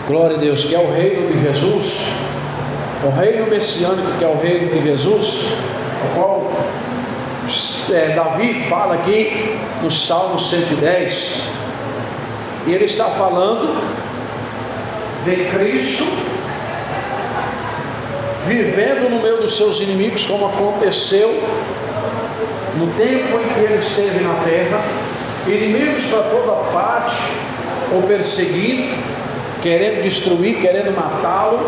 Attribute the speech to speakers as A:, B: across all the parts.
A: glória a Deus, que é o reino de Jesus, o reino messiânico, que é o reino de Jesus, o qual Davi fala aqui no Salmo 110, e ele está falando de Cristo vivendo no meio dos seus inimigos, como aconteceu no tempo em que ele esteve na terra, inimigos para toda parte, o perseguindo, querendo destruir, querendo matá-lo,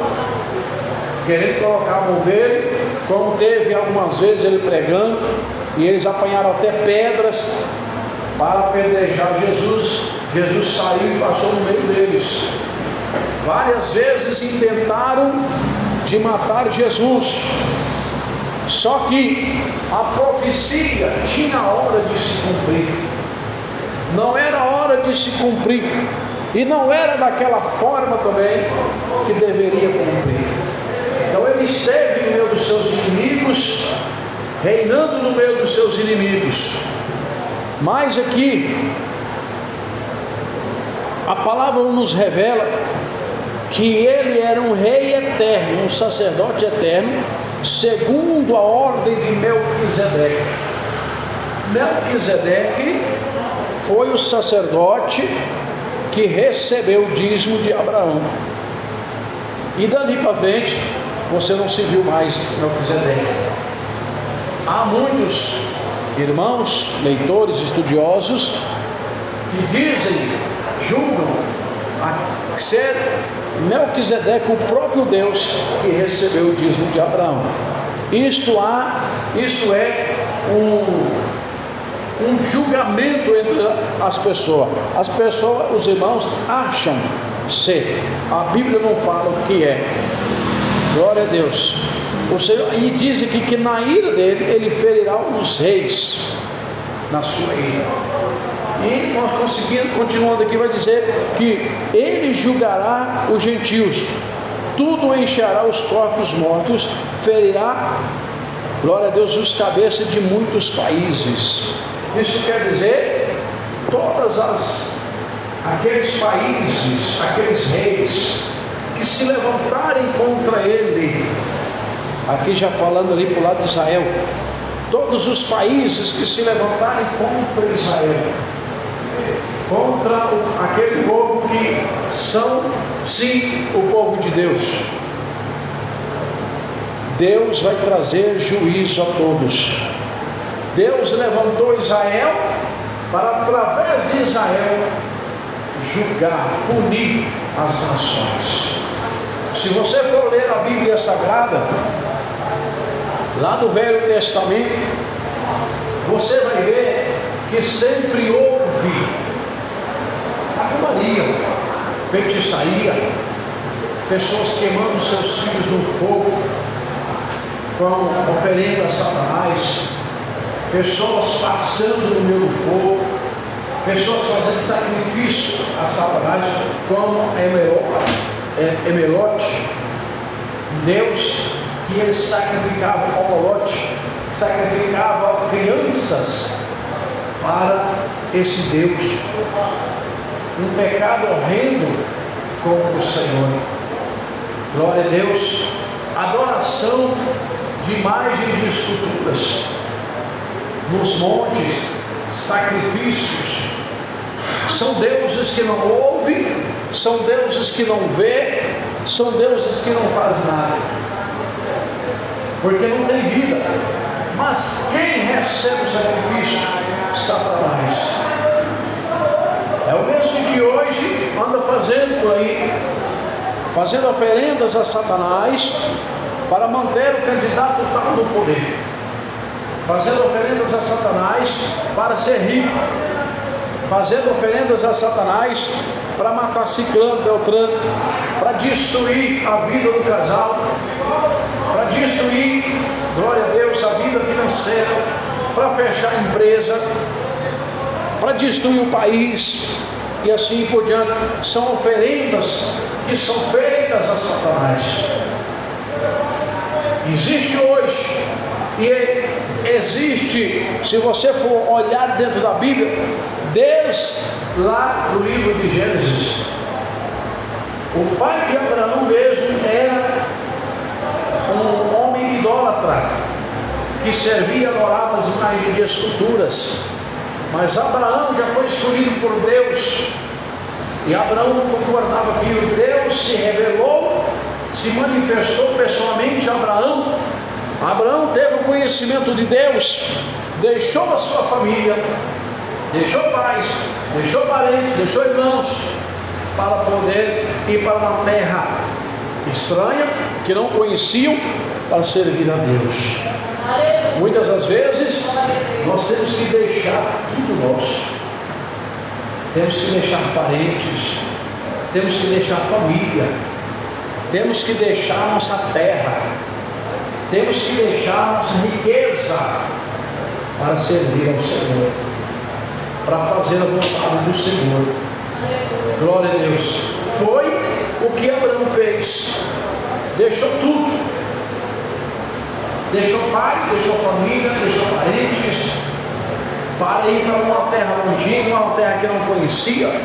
A: querendo colocar a mão dele, como teve algumas vezes ele pregando, e eles apanharam até pedras para apedrejar Jesus. Jesus saiu e passou no meio deles. Várias vezes intentaram de matar Jesus, só que a profecia tinha a hora de se cumprir, não era hora de se cumprir, e não era daquela forma também que deveria cumprir. Então ele esteve no meio dos seus inimigos, reinando no meio dos seus inimigos. Mas aqui a palavra nos revela que ele era um rei eterno, um sacerdote eterno, segundo a ordem de Melquisedeque. Melquisedeque foi o sacerdote que recebeu o dízimo de Abraão, e dali para frente você não se viu mais Melquisedeque. Há muitos irmãos, leitores, estudiosos que dizem, julgam ser Melquisedeque o próprio Deus que recebeu o dízimo de Abraão. Isto é um julgamento entre as pessoas. As pessoas, os irmãos, acham ser. A Bíblia não fala o que é. Glória a Deus. O Senhor, e diz aqui que na ira dele, ele ferirá os reis na sua ira. E nós continuando aqui, vai dizer que ele julgará os gentios, tudo encherá os corpos mortos, ferirá, glória a Deus, os cabeças de muitos países. Isso quer dizer, aqueles países, aqueles reis que se levantarem contra ele, aqui já falando ali para o lado de Israel, todos os países que se levantarem contra Israel, contra aquele povo que são, sim, o povo de Deus, Deus vai trazer juízo a todos. Deus levantou Israel para, através de Israel, julgar, punir as nações. Se você for ler a Bíblia Sagrada, lá do Velho Testamento, você vai ver que sempre houve macumbaria, feitiçaria, pessoas queimando seus filhos no fogo, com oferenda a Satanás, pessoas passando no meio do fogo, pessoas fazendo sacrifício a Satanás, como Emelote, Deus, que ele sacrificava Homolote, sacrificava crianças para esse Deus. Um pecado horrendo contra o Senhor. Glória a Deus. Adoração de imagens de esculturas nos montes, sacrifícios. São deuses que não ouvem, são deuses que não vê, são deuses que não fazem nada, porque não tem vida. Mas quem recebe o sacrifício? Satanás. É o mesmo que hoje anda fazendo por aí, fazendo oferendas a Satanás para manter o candidato tal no poder, fazendo oferendas a Satanás para ser rico, fazendo oferendas a Satanás para matar Ciclano, Beltrano, para destruir a vida do casal, para destruir, glória a Deus, a vida financeira, para fechar a empresa, para destruir o país, e assim por diante. São oferendas que são feitas a Satanás. Existe hoje, e existe, se você for olhar dentro da Bíblia, desde lá do livro de Gênesis, O pai de Abraão mesmo era um homem idólatra, que servia e adorava as imagens de esculturas. Mas Abraão já foi escolhido por Deus, e Abraão não concordava com aquilo. Deus se revelou, se manifestou pessoalmente a Abraão. Abraão teve o conhecimento de Deus, deixou a sua família, deixou pais, deixou parentes, deixou irmãos, para poder ir para uma terra estranha, que não conheciam, para servir a Deus. Muitas das vezes nós temos que deixar tudo nosso, temos que deixar parentes, temos que deixar família, temos que deixar nossa terra, temos que deixar nossa riqueza para servir ao Senhor, para fazer a vontade do Senhor. Glória a Deus. Foi o que Abraão fez, deixou tudo, deixou pai, deixou família, deixou parentes, para ir para uma terra longínqua, uma terra que não conhecia,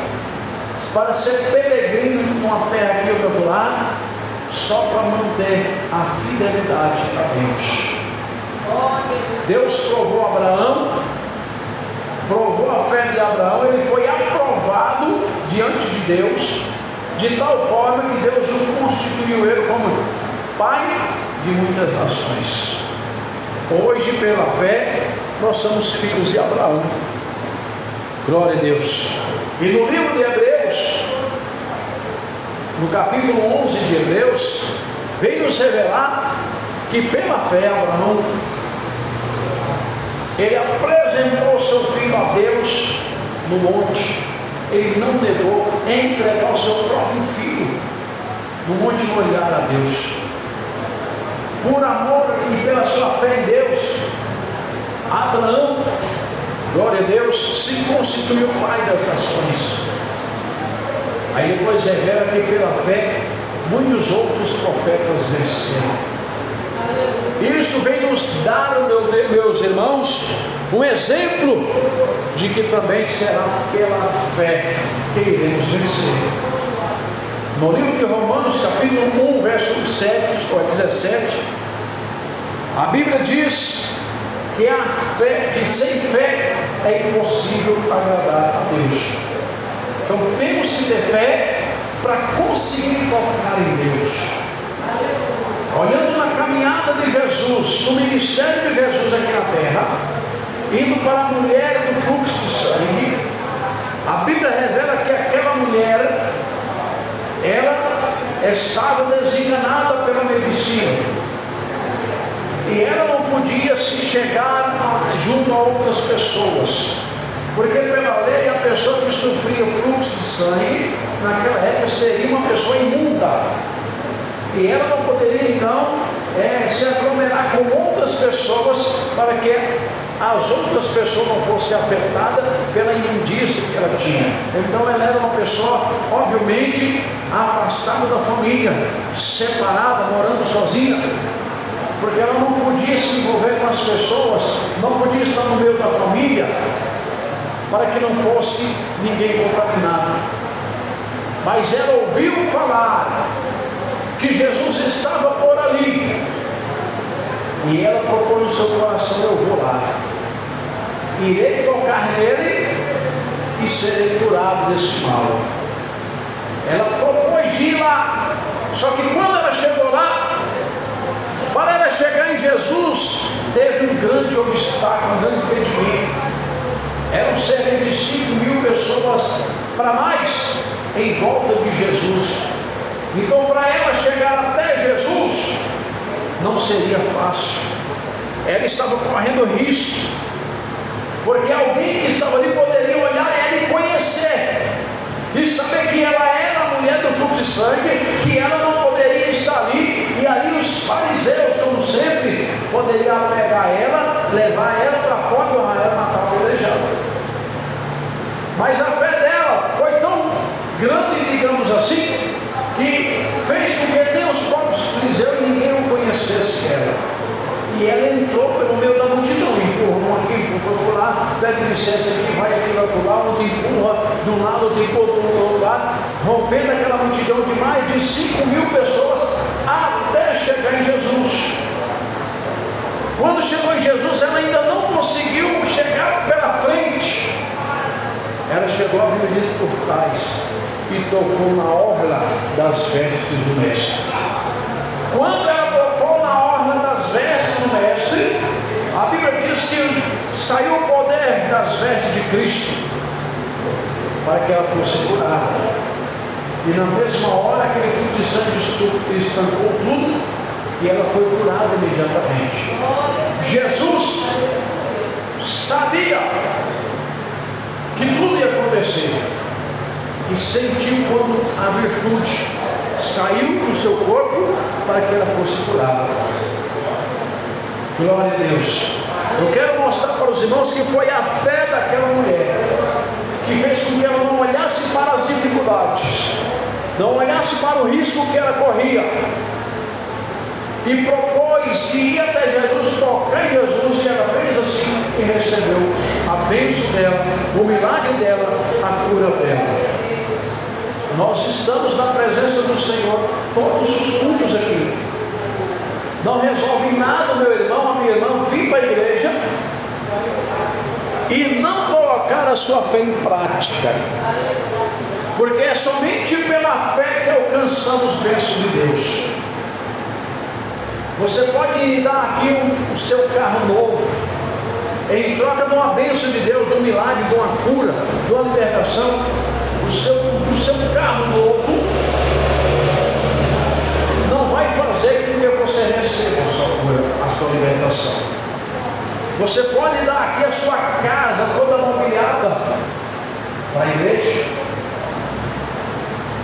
A: para ser peregrino numa terra aqui ou do lado, só para manter a fidelidade a Deus. Deus provou Abraão, provou a fé de Abraão, ele foi aprovado diante de Deus, de tal forma que Deus o constituiu ele como pai de muitas nações. Hoje, pela fé, nós somos filhos de Abraão. Glória a Deus. E no livro de Hebreus, no capítulo 11 de Hebreus, vem nos revelar que pela fé Abraão, ele apresentou seu filho a Deus no monte. Ele não negou em entregar o seu próprio filho no monte Moriá a Deus. Por amor e pela sua fé em Deus, Abraão, glória a Deus, se constituiu pai das nações. Aí depois revela que pela fé muitos outros profetas venceram. Isso vem nos dar, meus irmãos, um exemplo de que também será pela fé que iremos vencer. No livro de Romanos, capítulo 1, verso 7 ou 17, a Bíblia diz que a fé, que sem fé é impossível agradar a Deus. Então temos que ter fé para conseguir tocar em Deus. Olhando na caminhada de Jesus, no ministério de Jesus aqui na terra, indo para a mulher do fluxo de sangue, a Bíblia revela que aquela mulher, ela estava desenganada pela medicina, e ela não podia se chegar junto a outras pessoas, porque pela lei a pessoa que sofria fluxo de sangue naquela época seria uma pessoa imunda, e ela não poderia então se aglomerar com outras pessoas para que as outras pessoas não fossem afetadas pela imundícia que ela tinha. Então ela era uma pessoa obviamente afastada da família, separada, morando sozinha, porque ela não podia se envolver com as pessoas, não podia estar no meio da família, para que não fosse ninguém contaminado. Mas ela ouviu falar que Jesus estava por ali, e ela propôs no seu coração: eu vou lá, irei tocar nele e serei curado desse mal. Ela propôs de ir lá, só que quando ela chegou lá, para ela chegar em Jesus, teve um grande obstáculo, um grande impedimento. Eram cerca de 5.000 pessoas para mais em volta de Jesus. Então, para ela chegar até Jesus, não seria fácil. Ela estava correndo risco, porque alguém que estava ali poderia olhar ela e conhecer, e saber que ela era a mulher do fluxo de sangue, que ela não poderia estar ali, e ali os fariseus, como sempre, poderiam pegar ela, levar ela para fora do arraial, matar o apedrejado. Mas a fé dela foi tão grande, digamos assim, que fez com que nem os próprios fariseus e ninguém o conhecesse ela. E ela entrou pelo meio da multidão, empurra um aqui, empurra por lá, pede licença aqui, vai aqui, vai por lá, outro empurra de um lado, outro empurra do outro lado, rompendo aquela multidão de mais de 5.000 pessoas, até chegar em Jesus. Quando chegou em Jesus, ela ainda não conseguiu chegar pela frente. Ela chegou, a Bíblia diz, por trás, e tocou na orla das vestes do Mestre. Quando ela tocou na orla das vestes do Mestre, a Bíblia diz que saiu o poder das vestes de Cristo, para que ela fosse curada. E na mesma hora, aquele fluxo de sangue estancou tudo, e ela foi curada imediatamente. Jesus sabia que tudo ia acontecer, e sentiu quando a virtude saiu do seu corpo para que ela fosse curada. Glória a Deus. Eu quero mostrar para os irmãos que foi a fé daquela mulher que fez com que ela não olhasse para as dificuldades, não olhasse para o risco que ela corria, e propôs que ia até Jesus, tocar em Jesus, e ela fez assim e recebeu a bênção dela, o milagre dela, a cura dela. Nós estamos na presença do Senhor todos os cultos aqui. Não resolve nada, meu irmão, a minha irmã, vir para a igreja e não colocar a sua fé em prática, porque é somente pela fé que alcançamos bênçãos de Deus. Você pode dar aqui o seu carro novo, em troca de uma bênção de Deus, de um milagre, de uma cura, de uma libertação. O seu carro novo não vai fazer com que você receba a sua cura, a sua libertação. Você pode dar aqui a sua casa toda mobiliada para a igreja,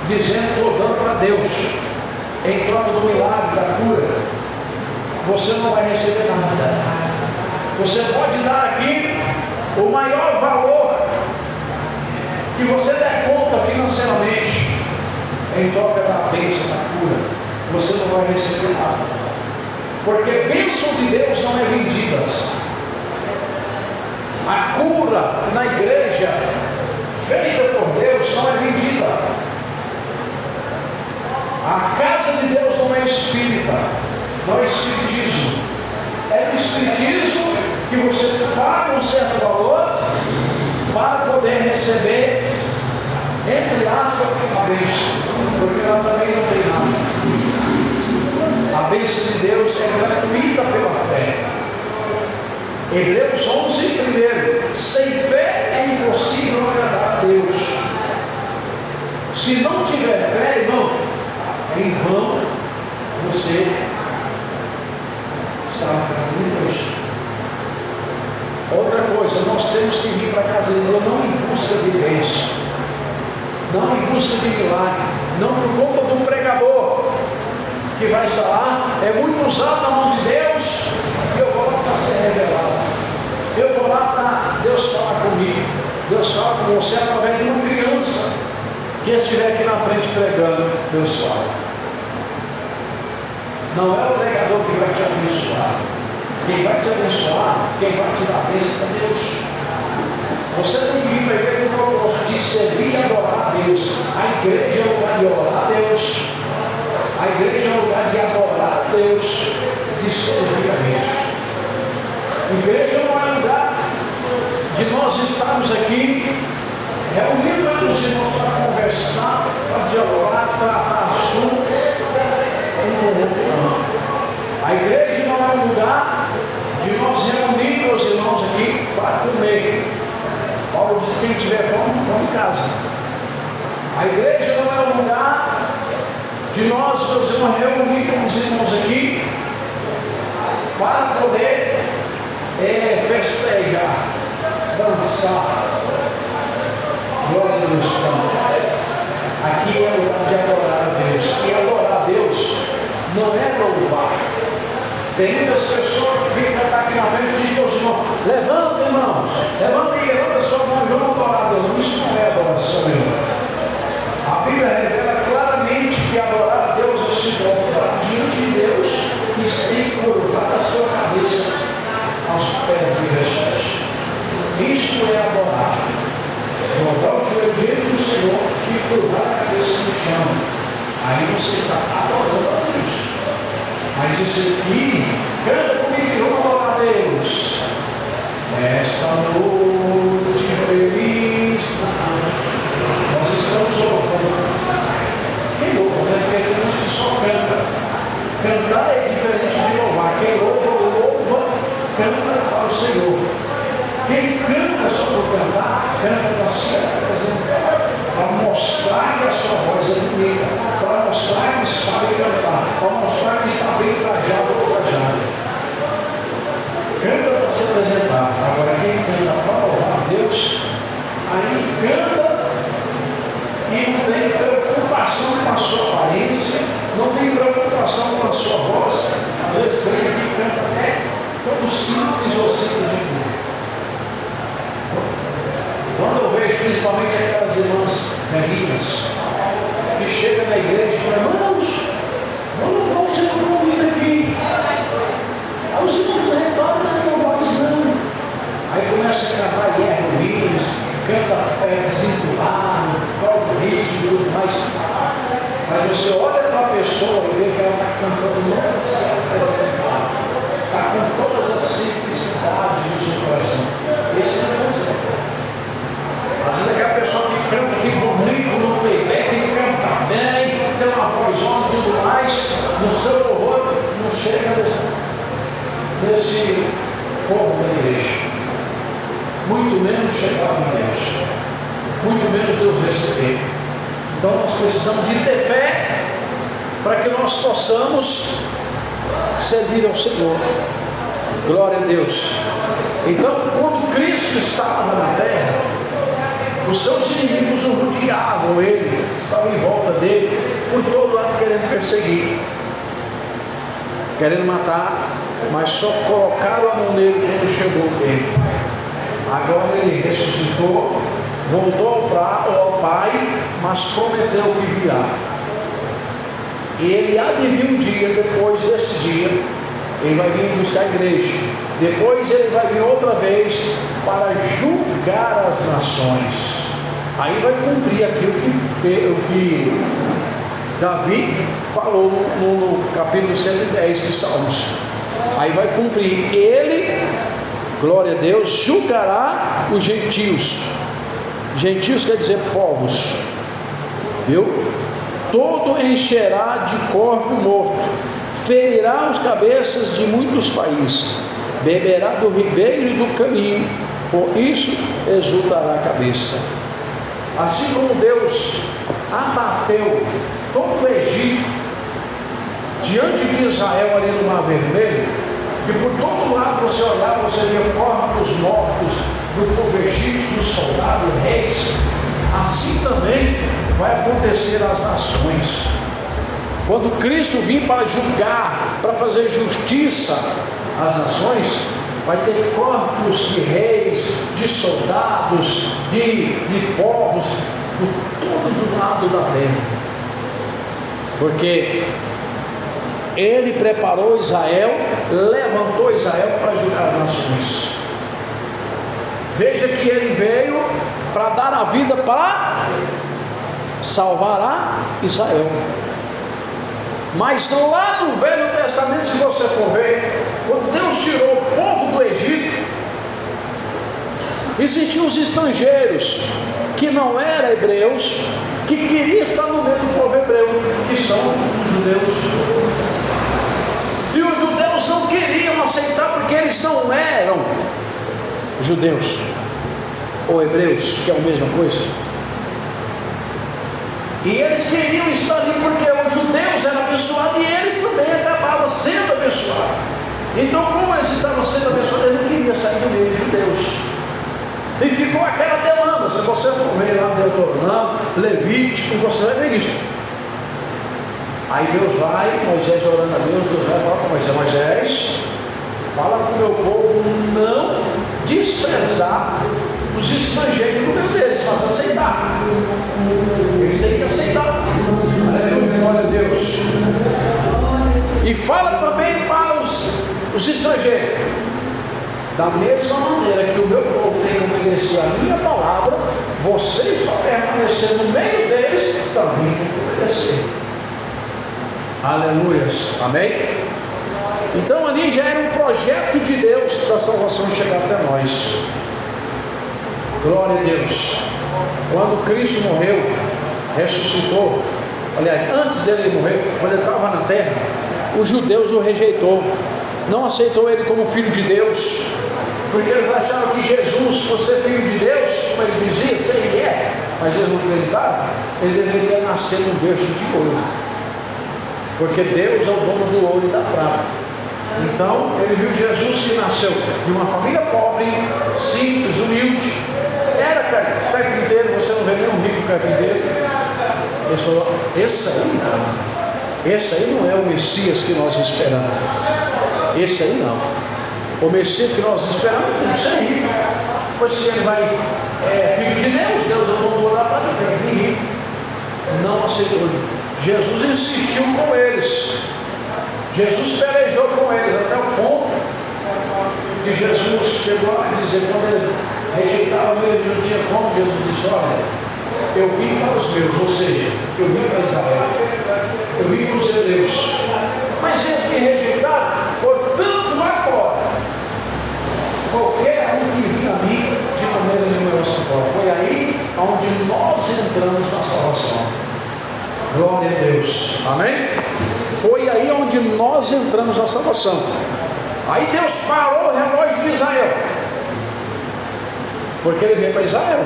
A: dizendo, estou dando para Deus, em troca do milagre, da cura. Você não vai receber nada. Você pode dar aqui o maior valor que você der conta financeiramente, em troca da bênção, da cura. Você não vai receber nada, porque bênção de Deus não é vendida. A cura na igreja feita por Deus não é vendida. A casa de Deus não é espírita, não é espiritismo. É o espiritismo que você paga um certo valor para poder receber, entre aspas, a bênção, porque ela também não tem nada. A bênção de Deus é gratuita pela fé. Hebreus 11, primeiro, sem fé é impossível agradar a Deus. Se não tiver fé, irmão, é em vão você está na casa de Deus. Outra coisa, nós temos que vir para a casa de Deus não em busca de bênção, não em busca de milagre, não por conta de um pregador que vai estar lá, é muito usado na mão de Deus, e eu vou lá para ser revelado. Eu vou lá para Deus falar comigo. Deus fala com você através de uma criança que estiver aqui na frente pregando. Deus fala. Não é o pregador que vai te abençoar. Quem vai te abençoar, quem vai te dar bênção é Deus. Você tem que vir para a igreja com o propósito de servir e adorar a Deus. A igreja é o lugar de orar a Deus. A igreja é o lugar de adorar a Deus, de servir a Deus. A igreja não é lugar de nós estarmos aqui reunidos entre os irmãos para conversar, para dialogar, para tratar assunto. A igreja não é um lugar de nós reunir os irmãos aqui para comer. Paulo diz que quem tiver fome, come em casa. A igreja não é um lugar de nós, meus irmãos, reunir com os irmãos aqui para poder festejar, dançar. Glória a Deus. Aqui é o lugar de adorar a Deus. E adorar a Deus não é louvar. Tem muitas pessoas que vêm para aqui na frente e dizem para os irmãos: levanta, irmãos, levanta a sua mão e vamos adorar a Deus. Isso não é adoração, irmão. A Bíblia revela claramente que adorar a Deus é se dobrar diante de Deus e sem curvar a sua cabeça aos pés de Jesus. Isso é adorar. Dobrar o joelho diante do Senhor e curvar a cabeça você está adorando a Deus. Mas isso aqui, canta comigo, vamos adorar a Deus. Esta noite feliz, nós estamos louvando. Quem louva, né? Porque tem uns que só canta. Cantar é diferente de louvar. Quem louva, canta para o Senhor. Quem canta só por cantar, canta para se apresentar, para mostrar que a sua voz é bonita, para mostrar que sabe cantar, para mostrar que está bem trajado ou trajado. Canta para se apresentar. Agora quem canta para louvar a Deus, aí canta e não tem preocupação com a sua aparência, não tem preocupação com a sua voz. Às vezes tem que canta até todo simples ou simples de tudo. Quando eu vejo principalmente aquelas irmãs velhinhas que chegam na igreja e falam, irmãos, vamos louvar o Senhor comigo aqui. Aí os irmãos não reparam na minha voz, não. Aí começa a cantar Guerra Luiz, canta desenturrado, próprio ritmo e tudo mais. Mas você olha para a pessoa e vê que ela está cantando muito certo, está com todas as simplicidades do seu coração. Esse é o exemplo. Às vezes aquela pessoa que canta aqui bonito no playback, que canta bem, tem uma vozona e tudo mais, no seu horror, não chega nesse fogo da igreja. Muito menos chegar a Deus. Muito menos Deus receber. Então nós precisamos de ter fé para que nós possamos servir ao Senhor. Glória a Deus. Então, quando Cristo estava na terra, os seus inimigos o rodeavam ele, estavam em volta dele, por todo lado querendo perseguir, querendo matar, mas só colocaram a mão nele quando chegou o tempo. Agora ele ressuscitou, voltou ao Pai, mas prometeu que virá. E ele há de vir um dia, depois desse dia, ele vai vir buscar a igreja. Depois ele vai vir outra vez para julgar as nações. Aí vai cumprir aquilo que Davi falou no capítulo 110 de Salmos. Aí vai cumprir. Ele, glória a Deus, julgará os gentios. Gentios quer dizer povos. Viu? Todo encherá de corpo morto, ferirá os cabeças de muitos países, beberá do ribeiro do caminho, por isso exultará a cabeça. Assim como Deus abateu todo o Egito diante de Israel ali no Mar Vermelho, e por todo lado você olhava, você via corpos mortos do povo egípcio, dos soldados e reis. Assim também vai acontecer às nações. Quando Cristo vir para julgar, para fazer justiça às nações, vai ter corpos de reis, de soldados, de povos, por todos os lados da terra. Porque ele preparou Israel, levantou Israel para julgar as nações. Veja que ele veio para dar a vida para salvar a Israel. Mas lá no Velho Testamento, se você for ver, quando Deus tirou o povo do Egito, existiam os estrangeiros que não eram hebreus, que queriam estar no meio do povo hebreu, que são os judeus. E os judeus não queriam aceitar porque eles não eram judeus ou hebreus, que é a mesma coisa. E eles queriam estar ali porque os judeus eram abençoados e eles também acabavam sendo abençoados. Então, como eles estavam sendo abençoados, eles não queriam sair do meio dos judeus. E ficou aquela demanda. Se você for ver lá no Deuteronômio, Levítico, você vai ver isso. Aí Deus vai, Moisés orando a Deus, Deus vai falar com Moisés: Moisés, fala para o meu povo não desprezar os estrangeiros no meio deles, mas aceitar. Eles têm que aceitar. Glória a Deus. E fala também para os estrangeiros: da mesma maneira que o meu povo tem que obedecer a minha palavra, vocês, para permanecer no meio deles, também têm que obedecer. Aleluias, amém? Então ali já era um projeto de Deus da salvação chegar até nós. Glória a Deus. Quando Cristo morreu, ressuscitou, aliás, antes dele morrer, quando ele estava na terra, os judeus o rejeitou, não aceitou ele como filho de Deus, porque eles achavam que Jesus, por ser filho de Deus, como ele dizia, se ele é, mas eles não acreditaram, ele deveria nascer num berço de ouro, porque Deus é o dono do ouro e da prata. Então ele viu Jesus que nasceu de uma família pobre, simples, humilde, era carpinteiro, você não vê nenhum rico carpinteiro. Ele falou, esse aí não é o Messias que nós esperamos, esse aí não. O Messias que nós esperamos tem que ser rico, pois se ele vai, filho de Deus, Deus é o dono do ouro da prata, tem que vir rico. Não aceitou. Jesus insistiu com eles, Jesus pelejou com eles, até o ponto que Jesus chegou a dizer, quando ele rejeitava mesmo, não tinha como, Jesus disse, olha, eu vim para os meus, ou seja, eu vim para Israel, eu vim para os hebreus, mas eles me rejeitaram, portanto agora, qualquer um que vinha a mim, de maneira nenhuma se pode. Foi aí onde nós entramos na salvação. Glória a Deus, amém? Foi aí onde nós entramos na salvação. Aí Deus parou o relógio de Israel, porque ele veio para Israel.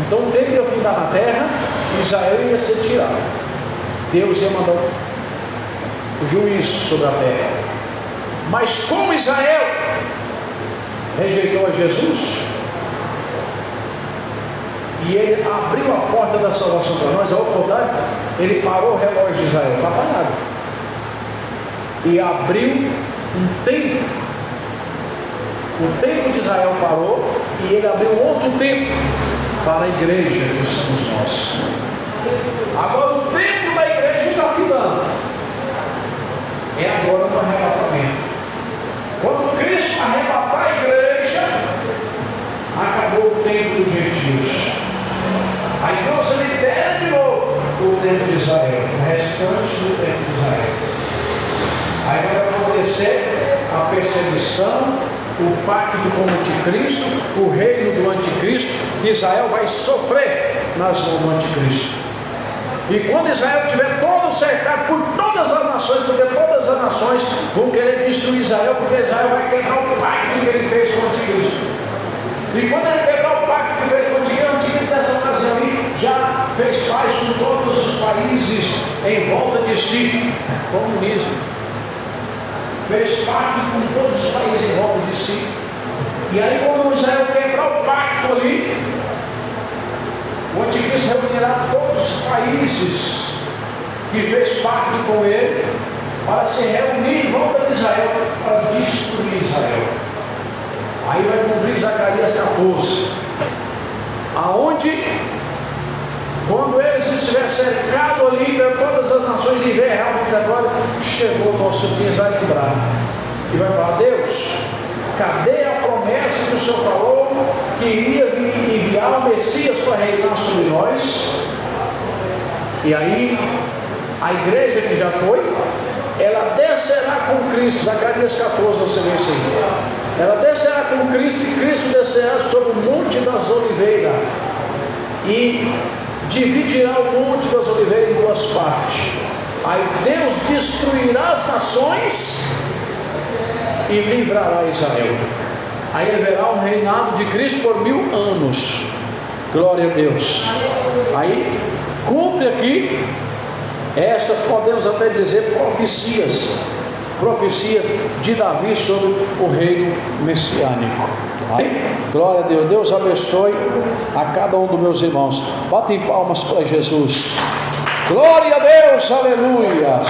A: Então o tempo ia findar na terra, Israel ia ser tirado. Deus ia mandar o juízo sobre a terra. Mas como Israel rejeitou a Jesus, e ele abriu a porta da salvação para nós, ao contrário, ele parou o relógio de Israel, está parado, e abriu um tempo. O tempo de Israel parou, e ele abriu outro tempo para a igreja, que somos nós. Agora o tempo da igreja está findando, é agora no arrebatamento. Quando Cristo arrebatar a igreja, acabou o tempo dos gentios. Aí Deus libera de novo o tempo de Israel, o restante do tempo de Israel. Aí vai acontecer a perseguição, o pacto com o anticristo, o reino do anticristo. Israel vai sofrer nas mãos do anticristo. E quando Israel estiver todo cercado por todas as nações, porque todas as nações vão querer destruir Israel, porque Israel vai quebrar o pacto que ele fez com o anticristo. E quando ele quebrar o pacto que fez com o anticristo, nessa ocasião aí, já fez paz com todos os países em volta de si. Comunismo. Fez pacto com todos os países em volta de si. E aí quando Israel quebrar o pacto ali, o anticristo reunirá todos os países que fez pacto com ele para se reunir em volta de Israel, para destruir Israel. Aí vai cumprir Zacarias 14, aonde, quando eles estiverem cercados ali por todas as nações e ver realmente agora chegou o nosso fim, vai lembrar e vai falar: Deus, cadê a promessa que o Senhor falou que iria enviar o Messias para reinar sobre nós? E aí a igreja que já foi, ela descerá com Cristo. Zacarias 14, você vê isso aí. Ela descerá com Cristo, e Cristo descerá sobre o monte das oliveiras e dividirá o monte das oliveiras em duas partes. Aí Deus destruirá as nações e livrará Israel. Aí haverá um reinado de Cristo por 1000 anos. Glória a Deus. Aí cumpre aqui esta, podemos até dizer, profecia de Davi sobre o reino messiânico. Aí, glória a Deus. Deus abençoe a cada um dos meus irmãos. Batem palmas para Jesus. Glória a Deus, aleluia.